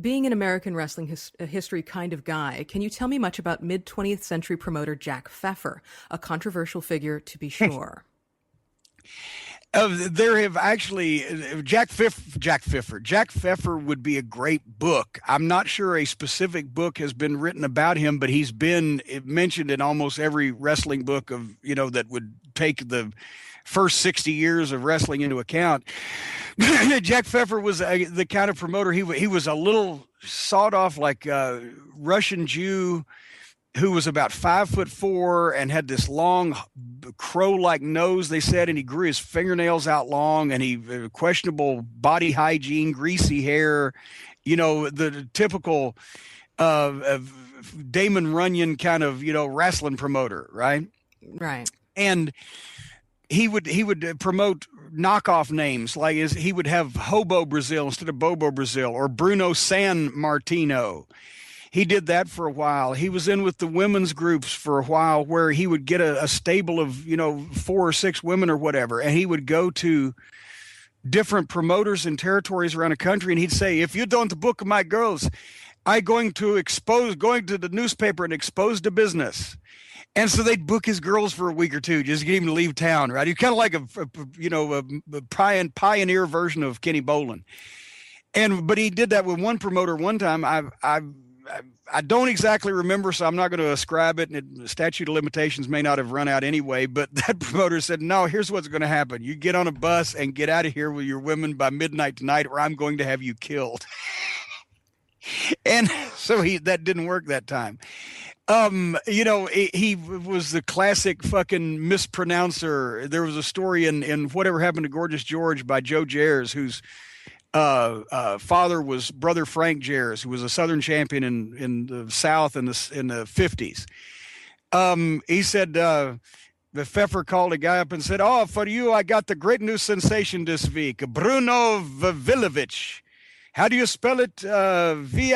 Being an American wrestling history kind of guy, can you tell me much about mid-20th century promoter Jack Pfefer, a controversial figure to be sure? There have actually Jack Pfefer would be a great book. I'm not sure a specific book has been written about him, but he's been mentioned in almost every wrestling book of, that would take the first 60 years of wrestling into account. Jack Pfefer was the kind of promoter. He was a little sawed off like Russian Jew who was about 5'4" and had this long crow-like nose, they said, and he grew his fingernails out long, and he questionable body hygiene, greasy hair, the typical Damon Runyon kind of, wrestling promoter, right? Right. And he would promote knockoff names, like he would have Hobo Brazil instead of Bobo Brazil, or Bruno San Martino. He did that for a while. He was in with the women's groups for a while, where he would get a stable of 4 or 6 women or whatever, and he would go to different promoters and territories around the country, and he'd say, "If you don't book my girls, I'm going to the newspaper and expose the business." And so they'd book his girls for a week or two, just get him to leave town, right? He's kind of like a pioneer version of Kenny Bolin. But he did that with one promoter one time. I don't exactly remember, so I'm not going to ascribe it, and the statute of limitations may not have run out anyway, but that promoter said, "No, here's what's going to happen. You get on a bus and get out of here with your women by midnight tonight, or I'm going to have you killed." And so that didn't work that time. He was the classic fucking mispronouncer. There was a story in Whatever Happened to Gorgeous George by Joe Jers, whose father was Brother Frank Jers, who was a Southern champion in the South in the 50s. He said, the Pfefer called a guy up and said, "Oh, for you, I got the great new sensation this week, Bruno Vavilovich. How do you spell it? V-I-V-A,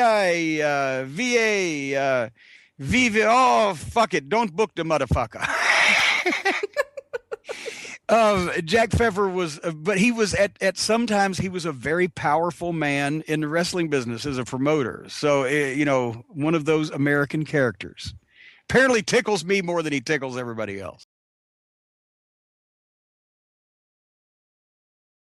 V-V, oh, fuck it. Don't book the motherfucker." Jack Pfefer was, but he was sometimes he was a very powerful man in the wrestling business as a promoter. So, one of those American characters. Apparently tickles me more than he tickles everybody else.